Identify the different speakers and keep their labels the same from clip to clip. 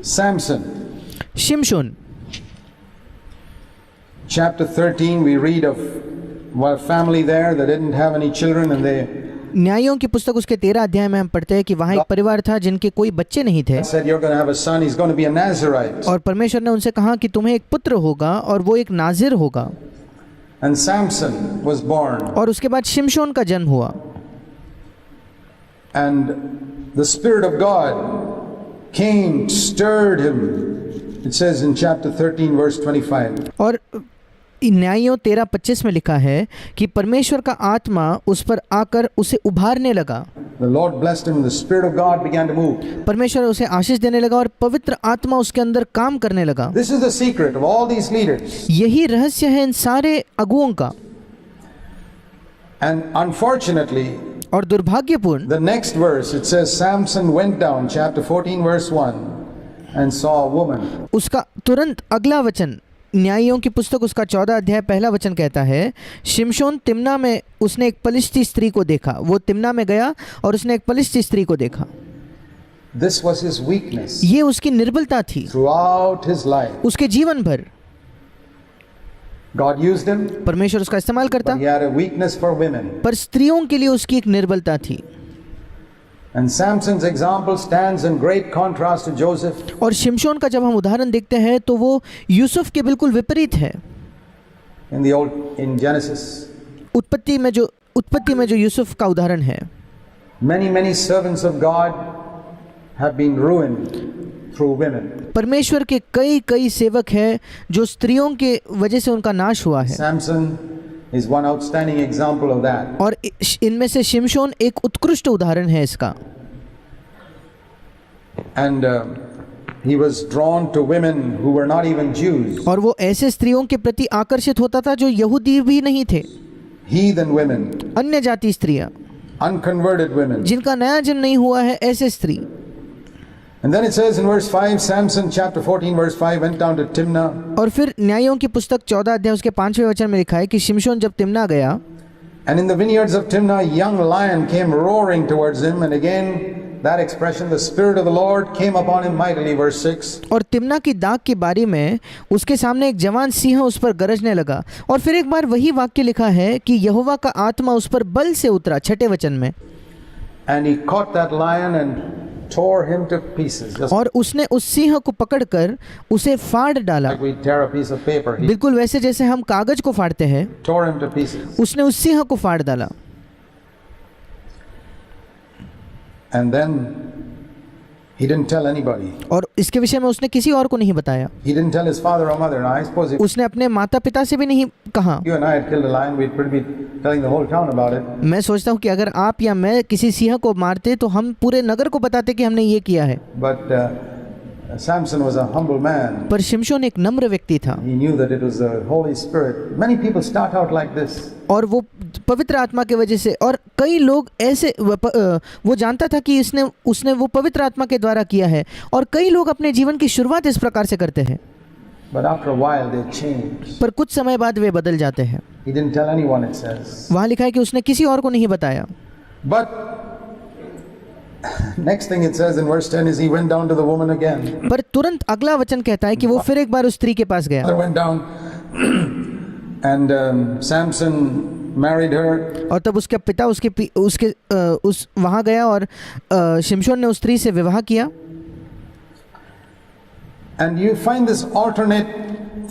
Speaker 1: Samson.
Speaker 2: शिमशोन।
Speaker 1: Chapter 13, we read of a family there that didn't have any children, and they
Speaker 2: न्यायों की पुस्तक उसके 13 अध्याय में हम पढ़ते हैं कि वहाँ एक परिवार था जिनके कोई बच्चे नहीं थे,
Speaker 1: said, "You're going to have a son. He's going to be a Nazirite."
Speaker 2: और परमेश्वर ने उनसे कहा कि तुम्हें एक पुत्र होगा और वो एक नाजिर होगा।
Speaker 1: And Samson was born.
Speaker 2: और उसके बाद शिमशोन का जन्म हुआ।
Speaker 1: And the Spirit of God came, stirred him. It says in chapter 13, verse 25.
Speaker 2: और न्यायों 13:25 में लिखा है कि परमेश्वर का आत्मा उस पर आकर उसे उभारने लगा।
Speaker 1: The Lord blessed him, and the Spirit of God began to move.
Speaker 2: परमेश्वर उसे आशीष देने लगा और पवित्र आत्मा उसके अंदर काम करने लगा।
Speaker 1: This is the secret of all these leaders.
Speaker 2: यही रहस्य है इन सारे अगुओं का।
Speaker 1: And unfortunately,
Speaker 2: और दुर्भाग्यपूर्ण,
Speaker 1: the next verse, it says Samson went down, chapter 14, verse 1, and saw a woman.
Speaker 2: उसका तुरंत अगला वचन न्यायों की पुस्तक उसका 14 अध्याय पहला वचन कहता है, शिमशोन तिम्ना में उसने एक पलिश्ती स्त्री को देखा। वो तिम्ना में गया और उसने एक पलिश्ती स्त्री को देखा।
Speaker 1: This was his weakness
Speaker 2: ये उसकी निर्बलता थी
Speaker 1: throughout his life.
Speaker 2: उसके जीवन भर।
Speaker 1: God used him,
Speaker 2: परमेश्वर उसका इस्तेमाल करता,
Speaker 1: but he had a weakness for women.
Speaker 2: पर स्त्रियों के लिए उसकी एक निर्बलता थी।
Speaker 1: And Samson's example stands in great contrast to Joseph.
Speaker 2: और शिमशोन का जब हम उदाहरण देखते हैं तो वो यूसुफ के बिल्कुल विपरीत है।
Speaker 1: In Genesis,
Speaker 2: उत्पत्ति में जो यूसुफ का उदाहरण है।
Speaker 1: many servants of God have been ruined through women.
Speaker 2: परमेश्वर के कई सेवक हैं जो स्त्रियों के वजह से उनका नाश हुआ है।
Speaker 1: Samson is one outstanding example of that.
Speaker 2: और इनमें से शिमशोन एक उत्कृष्ट उदाहरण है इसका।
Speaker 1: And he was drawn to women who were not even Jews.
Speaker 2: और वो ऐसे स्त्रियों के प्रति आकर्षित होता था जो यहूदी भी नहीं थे।
Speaker 1: Heathen women.
Speaker 2: अन्य जाति स्त्रियां,
Speaker 1: Unconverted women.
Speaker 2: जिनका नया जन्म नहीं हुआ है, ऐसे स्त्री।
Speaker 1: And then it says in verse 5, Samson chapter 14 verse 5 went down to Timnah.
Speaker 2: और फिर न्यायों की पुस्तक 14 अध्याय उसके 5वें वचन में लिखा है कि शिमशोन जब तिम्ना गया,
Speaker 1: And in the vineyards of Timnah a young lion came roaring towards him, and again that expression, the Spirit of the Lord came upon him mightily, verse 6.
Speaker 2: और तिम्ना की दाग की बारी में उसके सामने एक जवान सिंह उस पर गरजने लगा। और फिर एक बार वही वाक्य लिखा है कि यहोवा का आत्मा उस पर बल से उतरा, 6ठे वचन में।
Speaker 1: And he caught that lion and tore him to pieces. Just
Speaker 2: और उसने उस सिंह को पकड़कर उसे फाड़ डाला,
Speaker 1: like we tear a piece of paper. He
Speaker 2: बिल्कुल वैसे जैसे हम कागज को फाड़ते हैं।
Speaker 1: tore him to pieces.
Speaker 2: उसने उस सिंह को फाड़ डाला।
Speaker 1: And then he didn't tell anybody.
Speaker 2: और इसके विषय में उसने किसी और को नहीं बताया।
Speaker 1: He didn't tell his father or mother. Now I suppose if
Speaker 2: उसने अपने माता पिता से भी नहीं कहा।
Speaker 1: you and I had killed a lion, we'd probably be telling the whole town about it.
Speaker 2: मैं सोचता हूँ कि अगर आप या मैं किसी सिंह को मारते तो हम पूरे नगर को बताते कि हमने ये किया है।
Speaker 1: But Samson was a humble man.
Speaker 2: पर शिमशोन एक नम्र व्यक्ति था।
Speaker 1: He knew that it was the Holy Spirit. Many people start out like this.
Speaker 2: और वो पवित्र आत्मा की वजह से, और कई लोग ऐसे वो जानता था कि उसने वो पवित्र आत्मा के द्वारा किया है, और कई लोग अपने जीवन की शुरुआत इस प्रकार से करते हैं।
Speaker 1: But after a while they changed.
Speaker 2: पर कुछ समय बाद वे बदल जाते हैं।
Speaker 1: He didn't tell anyone, it says.
Speaker 2: वहाँ लिखा है कि उसने किसी और को नहीं बताया।
Speaker 1: But next thing it says in verse 10 is he went down to the woman again.
Speaker 2: पर तुरंत अगला वचन कहता है कि वो फिर एक बार उस स्त्री के पास गया।
Speaker 1: Father went down and Samson married her.
Speaker 2: और तब उसके पिता उस वहाँ गया और शिमशोन ने उस स्त्री से विवाह किया।
Speaker 1: And you find this alternate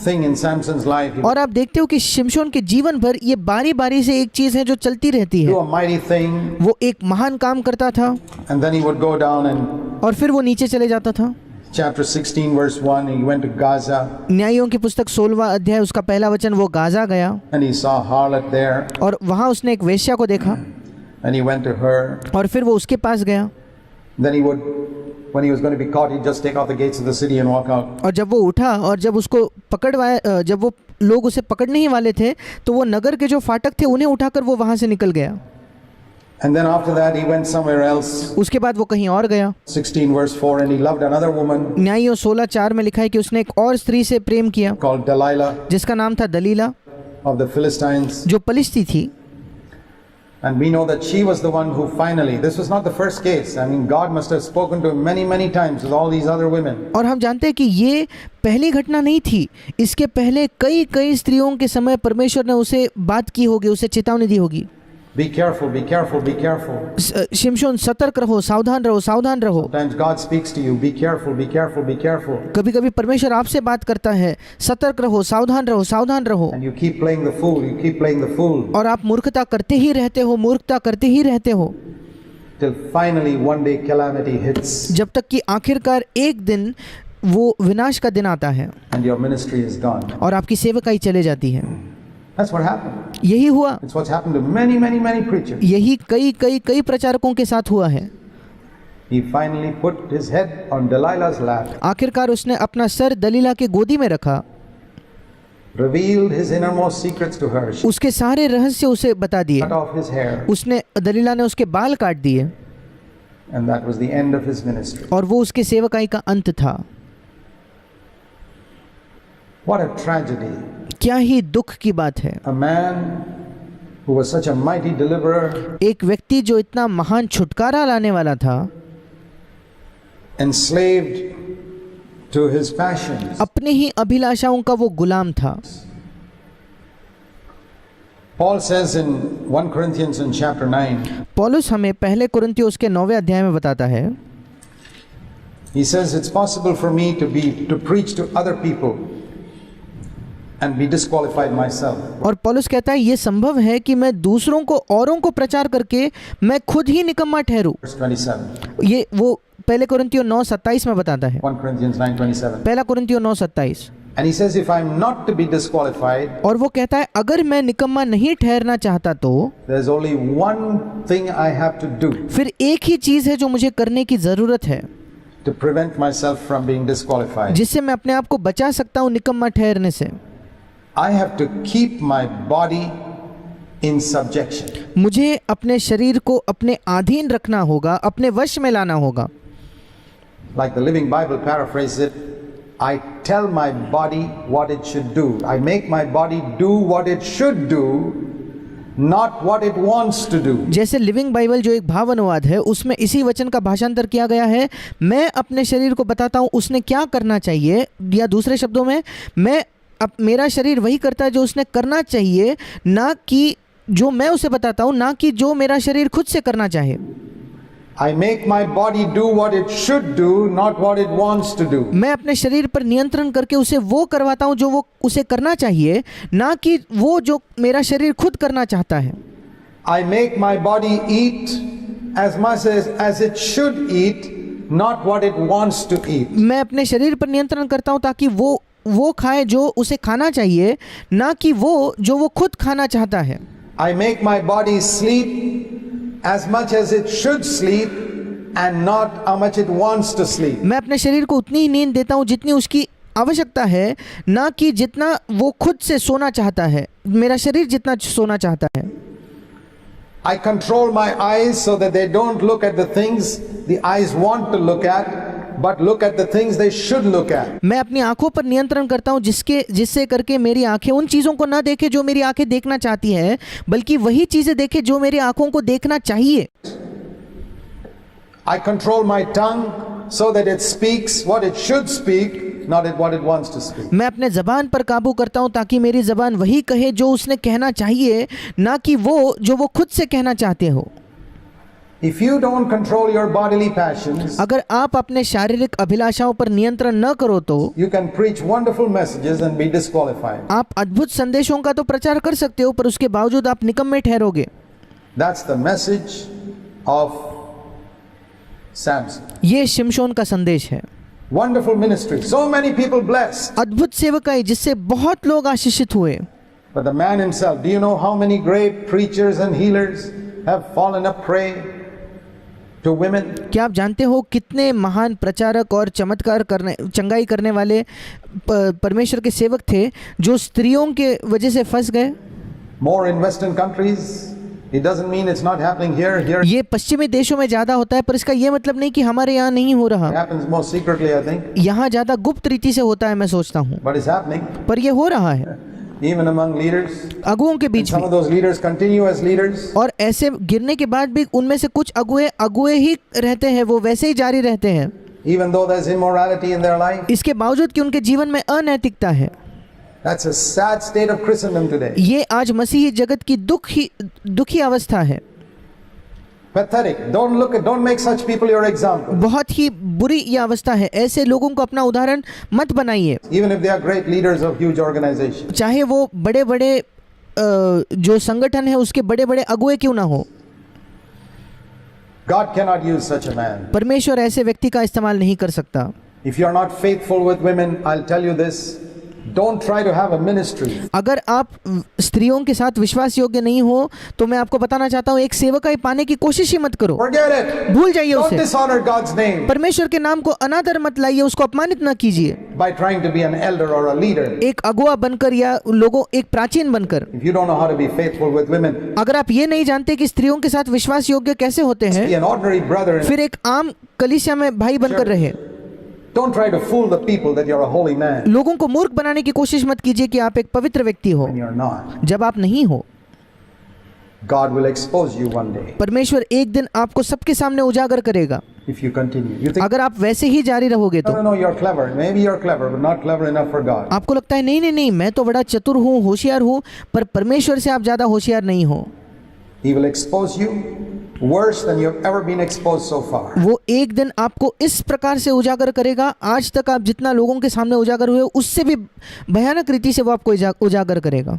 Speaker 1: thing in Samson's life. He
Speaker 2: और आप देखते हो कि शिमशोन के जीवन भर ये बारी बारी से एक चीज़ है जो चलती रहती
Speaker 1: do
Speaker 2: है।
Speaker 1: a mighty thing,
Speaker 2: वो एक महान काम करता था
Speaker 1: and then he would go down and
Speaker 2: और फिर वो नीचे चले जाता था।
Speaker 1: chapter 16 verse 1 he went to Gaza
Speaker 2: न्यायों की पुस्तक 16वां अध्याय उसका पहला वचन, वो गाजा गया
Speaker 1: and he saw a harlot there
Speaker 2: और वहाँ उसने एक वेश्या को देखा
Speaker 1: and he went to her.
Speaker 2: और फिर वो उसके पास गया।
Speaker 1: Then he would, when he was going to be caught, he'd just take out the gates of the city and walk out.
Speaker 2: और जब वो उठा और जब उसको पकड़वाया, जब वो लोग उसे पकड़ने ही वाले थे तो वो नगर के जो फाटक थे उन्हें उठाकर वो वहाँ से निकल गया।
Speaker 1: And then after that he went somewhere else.
Speaker 2: उसके बाद वो कहीं और गया।
Speaker 1: 16 verse 4 and he loved another woman
Speaker 2: न्यायों 16:4 में लिखा है कि उसने एक और स्त्री से प्रेम किया
Speaker 1: called Delilah
Speaker 2: जिसका नाम था दलीला,
Speaker 1: of the Philistines.
Speaker 2: जो पलिश्ती थी।
Speaker 1: And we know that she was the one who finally, this was not the first case. I mean, God must have spoken to him many, many times with all these other women.
Speaker 2: और हम जानते हैं कि ये पहली घटना नहीं थी, इसके पहले कई कई स्त्रियों के समय परमेश्वर ने उसे बात की होगी, उसे चेतावनी दी होगी।
Speaker 1: Be careful, be careful, be careful.
Speaker 2: शिमशोन सतर्क रहो, सावधान रहो, सावधान रहो।
Speaker 1: Sometimes God speaks to you, be careful, be careful, be careful.
Speaker 2: कभी कभी परमेश्वर आपसे बात करता है, सतर्क रहो, सावधान रहो, सावधान रहो।
Speaker 1: And you keep playing the fool, you keep playing the fool.
Speaker 2: और आप मूर्खता करते ही रहते हो, मूर्खता करते ही रहते हो,
Speaker 1: Till finally one day calamity hits.
Speaker 2: जब तक कि आखिरकार एक दिन वो विनाश का दिन आता है
Speaker 1: And your ministry is gone.
Speaker 2: और आपकी सेवकाई चले जाती है।
Speaker 1: That's what happened.
Speaker 2: यही हुआ,
Speaker 1: It's what's happened to many, many, many preachers.
Speaker 2: यही कई कई कई प्रचारकों के साथ हुआ है।
Speaker 1: He finally put his head on Delilah's lap,
Speaker 2: आखिरकार उसने अपना सर दलीला के गोदी में रखा,
Speaker 1: revealed his innermost secrets to her. She
Speaker 2: उसके सारे रहस्य उसे बता दिए,
Speaker 1: cut off his hair,
Speaker 2: उसने दलीला ने उसके बाल काट दिए
Speaker 1: and that was the end of his ministry.
Speaker 2: और वो उसके सेवकाई का अंत था।
Speaker 1: What a tragedy.
Speaker 2: क्या ही दुख की बात है।
Speaker 1: A man who was such a mighty deliverer,
Speaker 2: एक व्यक्ति जो इतना महान छुटकारा लाने वाला था,
Speaker 1: enslaved to his passions.
Speaker 2: अपनी ही अभिलाषाओं का वो गुलाम था।
Speaker 1: Paul says in 1 Corinthians in chapter 9,
Speaker 2: पौलुस हमें पहले कुरिन्थियों उसके 9वें अध्याय में बताता है,
Speaker 1: he says it's possible for me to preach to other people and be disqualified myself.
Speaker 2: और पौलुस कहता है ये संभव है कि मैं दूसरों को, औरों को प्रचार करके मैं खुद ही निकम्मा ठहरूं।
Speaker 1: Verse 27.
Speaker 2: ये वो पहले कुरिन्थियों 9:27 में बताता है,
Speaker 1: 1 Corinthians 9:27.
Speaker 2: पहला कुरिन्थियों 9:27।
Speaker 1: And he says if I'm not to be disqualified,
Speaker 2: और वो कहता है अगर मैं निकम्मा नहीं ठहरना चाहता तो
Speaker 1: there's only one thing I have to do
Speaker 2: फिर एक ही चीज़ है जो मुझे करने की ज़रूरत है,
Speaker 1: to prevent myself from being disqualified.
Speaker 2: जिससे मैं अपने आप को बचा सकता हूँ निकम्मा ठहरने से।
Speaker 1: I have to keep my body in subjection.
Speaker 2: मुझे अपने शरीर को अपने अधीन रखना होगा, अपने वश में लाना होगा।
Speaker 1: Like the Living Bible paraphrases it, I tell my body what it should do. I make my body do what it should do, not what it wants to do.
Speaker 2: जैसे लिविंग बाइबल जो एक भाव अनुवाद है उसमें इसी वचन का भाषांतर किया गया है, मैं अपने शरीर को बताता हूँ उसने क्या करना चाहिए, या दूसरे शब्दों में मैं अब मेरा शरीर वही करता है जो उसने करना चाहिए, ना कि जो मैं उसे बताता हूँ, ना कि जो मेरा शरीर खुद से करना चाहे।
Speaker 1: I make my body do what it should do, not what it wants to do.
Speaker 2: मैं अपने शरीर पर नियंत्रण करके उसे वो करवाता हूँ जो वो उसे करना चाहिए, ना कि वो जो मेरा शरीर खुद करना चाहता है।
Speaker 1: I make my body eat as much as it should eat, not what it wants to eat.
Speaker 2: मैं अपने शरीर पर नियंत्रण करता हूँ ताकि वो खाए जो उसे खाना चाहिए, ना कि वो जो वो खुद खाना चाहता है।
Speaker 1: I make my body sleep as much as it should sleep and not how much it wants to sleep.
Speaker 2: मैं अपने शरीर को उतनी ही नींद देता हूँ जितनी उसकी आवश्यकता है, ना कि जितना वो खुद से सोना चाहता है, मेरा शरीर जितना सोना चाहता है।
Speaker 1: I control my eyes so that they don't look at the things the eyes want to look at, but look at the things they should look at.
Speaker 2: मैं अपनी आंखों पर नियंत्रण करता हूँ जिससे करके मेरी आंखें उन चीज़ों को ना देखे जो मेरी आंखें देखना चाहती हैं, बल्कि वही चीज़ें देखे जो मेरी आंखों को देखना चाहिए।
Speaker 1: I control my tongue so that it speaks what it should speak, not what it wants to speak.
Speaker 2: मैं अपने ज़बान पर काबू करता हूँ ताकि मेरी ज़बान वही कहे जो उसने कहना चाहिए, ना कि वो जो वो खुद से कहना चाहते हो।
Speaker 1: If you don't control your bodily passions,
Speaker 2: अगर आप अपने शारीरिक अभिलाषाओं पर नियंत्रण न करो तो
Speaker 1: you can preach wonderful messages and be disqualified.
Speaker 2: आप अद्भुत संदेशों का तो प्रचार कर सकते हो, पर उसके बावजूद आप निकम्मे ठहरोगे।
Speaker 1: That's the message of Samson.
Speaker 2: ये शिमशोन का संदेश है।
Speaker 1: Wonderful ministry. So many people blessed.
Speaker 2: अद्भुत सेवकाई जिससे बहुत लोग आशीषित हुए।
Speaker 1: But the man himself, do you know how many great preachers and healers have fallen a prey to women?
Speaker 2: क्या आप जानते हो कितने महान प्रचारक और चंगाई करने वाले परमेश्वर के सेवक थे जो स्त्रियों के वजह से फंस गए?
Speaker 1: More in Western countries. It doesn't mean it's not happening here. Here it
Speaker 2: ये पश्चिमी देशों में ज़्यादा होता है, पर इसका ये मतलब नहीं कि हमारे यहाँ नहीं हो रहा।
Speaker 1: happens more secretly, I think.
Speaker 2: यहाँ ज़्यादा गुप्त रीति से होता है, मैं सोचता हूँ,
Speaker 1: But it's happening.
Speaker 2: पर ये हो रहा है।
Speaker 1: even among leaders.
Speaker 2: अगुओं के
Speaker 1: And
Speaker 2: बीच
Speaker 1: some
Speaker 2: भी,
Speaker 1: of those leaders continue as leaders.
Speaker 2: और ऐसे गिरने के बाद भी उनमें से कुछ अगुए ही रहते हैं, वो वैसे ही जारी रहते हैं,
Speaker 1: Even though there's immorality in their life.
Speaker 2: इसके बावजूद कि उनके जीवन में अनैतिकता है।
Speaker 1: That's a sad state of Christendom today.
Speaker 2: ये आज मसीही जगत की दुखी अवस्था है।
Speaker 1: Pathetic. Don't make such people your example.
Speaker 2: बहुत ही बुरी ये अवस्था है। ऐसे लोगों को अपना उदाहरण मत बनाइए,
Speaker 1: Even if they are great leaders of huge organizations.
Speaker 2: चाहे वो बड़े बड़े जो संगठन है उसके बड़े बड़े अगुए क्यों ना हो।
Speaker 1: God cannot use such a man.
Speaker 2: परमेश्वर ऐसे व्यक्ति का इस्तेमाल नहीं कर सकता।
Speaker 1: If you are not faithful with women, I'll tell you this. Don't try to have a ministry.
Speaker 2: अगर आप स्त्रियों के साथ विश्वास योग्य नहीं हो तो मैं आपको बताना चाहता हूँ, एक सेवकाई पाने की कोशिश ही मत करो।
Speaker 1: Forget it.
Speaker 2: भूल जाइए
Speaker 1: Don't
Speaker 2: उसे।
Speaker 1: dishonor God's name
Speaker 2: परमेश्वर के नाम को अनादर मत लाइए, उसको अपमानित न कीजिए
Speaker 1: by trying to be an elder or a leader.
Speaker 2: एक अगुआ बनकर या एक प्राचीन बनकर।
Speaker 1: If you don't know how to be faithful with women,
Speaker 2: अगर आप ये नहीं जानते कि स्त्रियों के साथ विश्वास योग्य कैसे होते
Speaker 1: be
Speaker 2: हैं,
Speaker 1: an ordinary brother.
Speaker 2: फिर एक आम कलीसिया में भाई बनकर रहे।
Speaker 1: Don't try to fool the people that you're a holy man
Speaker 2: लोगों को मूर्ख बनाने की कोशिश मत कीजिए कि आप एक पवित्र व्यक्ति हो
Speaker 1: when you're not.
Speaker 2: जब आप नहीं हो।
Speaker 1: God will expose you one day
Speaker 2: परमेश्वर एक दिन आपको सबके सामने उजागर करेगा
Speaker 1: if you continue. You think,
Speaker 2: अगर आप वैसे ही जारी रहोगे तो।
Speaker 1: no, you're clever. Maybe you're clever, but not clever enough for God.
Speaker 2: आपको लगता है नहीं मैं तो बड़ा चतुर हूँ, होशियार हूँ, पर परमेश्वर से आप ज़्यादा होशियार नहीं हो।
Speaker 1: He will expose you worse than you've ever been exposed so far.
Speaker 2: वो एक दिन आपको इस प्रकार से उजागर करेगा, आज तक आप जितना लोगों के सामने उजागर हुए उससे भी भयानक रीति से वो आपको उजागर करेगा।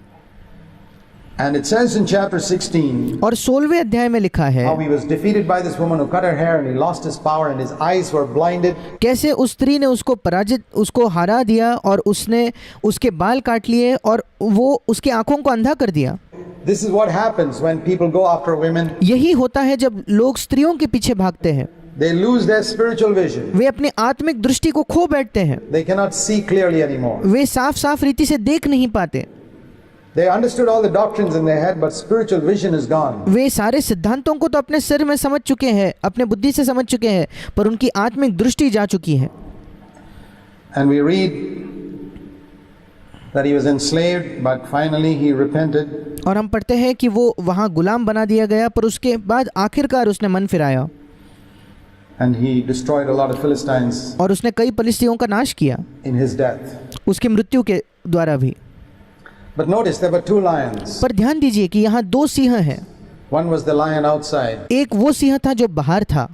Speaker 1: And it says in chapter 16
Speaker 2: और 16वें अध्याय में लिखा है
Speaker 1: how he was defeated by this woman who cut her hair and he lost his power and his eyes were blinded.
Speaker 2: कैसे उस स्त्री ने उसको हरा दिया और उसने उसके बाल काट लिए और वो उसकी आंखों को अंधा कर दिया।
Speaker 1: This is what happens when people go after women.
Speaker 2: यही होता है जब लोग स्त्रियों के पीछे भागते हैं,
Speaker 1: They lose their spiritual vision.
Speaker 2: वे अपनी आत्मिक दृष्टि को खो बैठते हैं,
Speaker 1: They cannot see clearly anymore.
Speaker 2: वे साफ रीति से देख नहीं पाते।
Speaker 1: They understood all the doctrines in their head, but spiritual vision is gone.
Speaker 2: वे सारे सिद्धांतों को तो अपने सिर में समझ चुके हैं, अपने बुद्धि से समझ चुके हैं, पर उनकी आत्मिक दृष्टि जा चुकी है।
Speaker 1: And we read that he was enslaved, but finally he repented.
Speaker 2: और हम पढ़ते हैं कि वो वहाँ गुलाम बना दिया गया, पर उसके बाद आखिरकार उसने मन फिराया
Speaker 1: And he destroyed a lot of Philistines
Speaker 2: और उसने कई पलिस्तियों का नाश किया
Speaker 1: in his death.
Speaker 2: उसकी मृत्यु के द्वारा भी।
Speaker 1: But notice there were two lions.
Speaker 2: पर ध्यान दीजिए कि यहाँ दो सिंह हैं।
Speaker 1: One was the lion outside,
Speaker 2: एक वो सिंह था जो बाहर था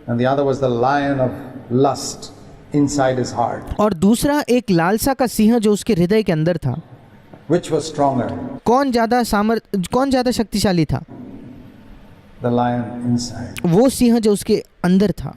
Speaker 1: and the other was the lion of lust inside his heart.
Speaker 2: और दूसरा एक लालसा का सिंह जो उसके हृदय के अंदर था।
Speaker 1: Which was stronger?
Speaker 2: कौन ज़्यादा शक्तिशाली था?
Speaker 1: The lion inside.
Speaker 2: वो सिंह जो उसके अंदर था,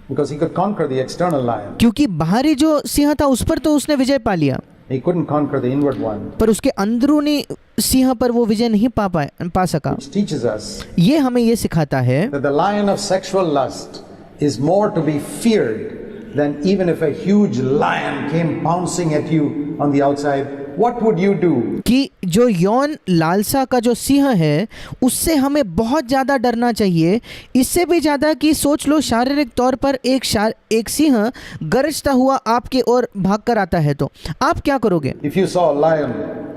Speaker 1: Because he could conquer the external lion.
Speaker 2: क्योंकि बाहरी जो सिंह था उस पर तो उसने विजय पा लिया,
Speaker 1: He couldn't conquer the inward one.
Speaker 2: पर उसके अंदरूनी सिंह पर वो विजय नहीं पा सका।
Speaker 1: Which teaches us
Speaker 2: ये हमें ये सिखाता है
Speaker 1: that the lion of sexual lust is more to be feared than even if a huge lion came pouncing at you on the outside. What would you do?
Speaker 2: कि जो यौन लालसा का जो सिंह है उससे हमें बहुत ज़्यादा डरना चाहिए, इससे भी ज़्यादा कि सोच लो शारीरिक तौर पर एक सिंह गरजता हुआ आपके ओर भाग कर आता है तो आप क्या करोगे?
Speaker 1: If you saw a lion,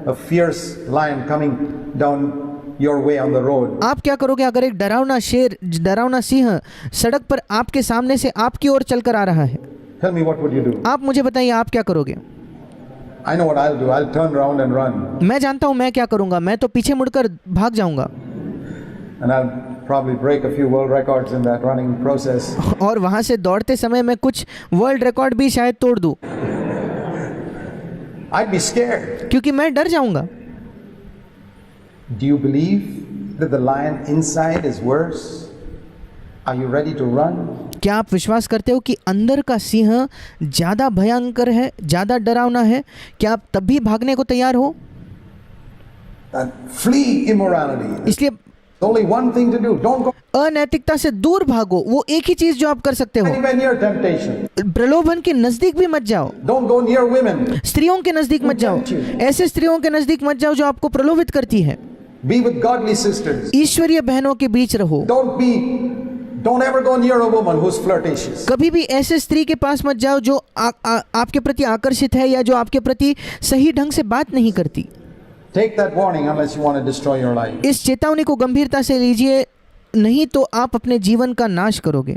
Speaker 1: a fierce lion coming down your way on the road,
Speaker 2: आप क्या करोगे अगर एक डरावना सिंह सड़क पर आपके सामने से आपकी ओर चलकर आ रहा है?
Speaker 1: tell me what would you do?
Speaker 2: आप मुझे बताइए आप क्या करोगे?
Speaker 1: I know what I'll do. I'll turn around and run.
Speaker 2: मैं जानता हूँ मैं क्या करूँगा, मैं तो पीछे मुड़कर भाग जाऊँगा
Speaker 1: And I'll probably break a few world records in that running process.
Speaker 2: और वहाँ से दौड़ते समय मैं कुछ वर्ल्ड रिकॉर्ड भी शायद तोड़ दूँ,
Speaker 1: I'd be scared.
Speaker 2: क्योंकि मैं डर जाऊँगा।
Speaker 1: Do you believe that the lion inside is worse? Are you ready to run?
Speaker 2: क्या आप विश्वास करते हो कि अंदर का सिंह ज़्यादा भयंकर है, ज़्यादा डरावना है? क्या आप तब भी भागने को तैयार हो?
Speaker 1: Flee immorality.
Speaker 2: इसलिए
Speaker 1: Only one thing to do. Don't go
Speaker 2: अनैतिकता से दूर भागो, वो एक ही चीज़ जो आप कर सकते हो।
Speaker 1: anywhere near temptation.
Speaker 2: प्रलोभन के नज़दीक भी मत जाओ,
Speaker 1: Don't go near women.
Speaker 2: स्त्रियों के नज़दीक मत जाओ, ऐसे स्त्रियों के नज़दीक मत जाओ जो आपको प्रलोभित करती है।
Speaker 1: Be with godly sisters.
Speaker 2: ईश्वरीय बहनों के बीच रहो।
Speaker 1: Don't ever go near a woman who's flirtatious.
Speaker 2: कभी भी ऐसे स्त्री के पास मत जाओ जो आपके प्रति आकर्षित है या जो आपके प्रति सही ढंग से बात नहीं करती।
Speaker 1: Take that warning unless you want to destroy your life.
Speaker 2: इस चेतावनी को गंभीरता से लीजिए, नहीं तो आप अपने जीवन का नाश करोगे।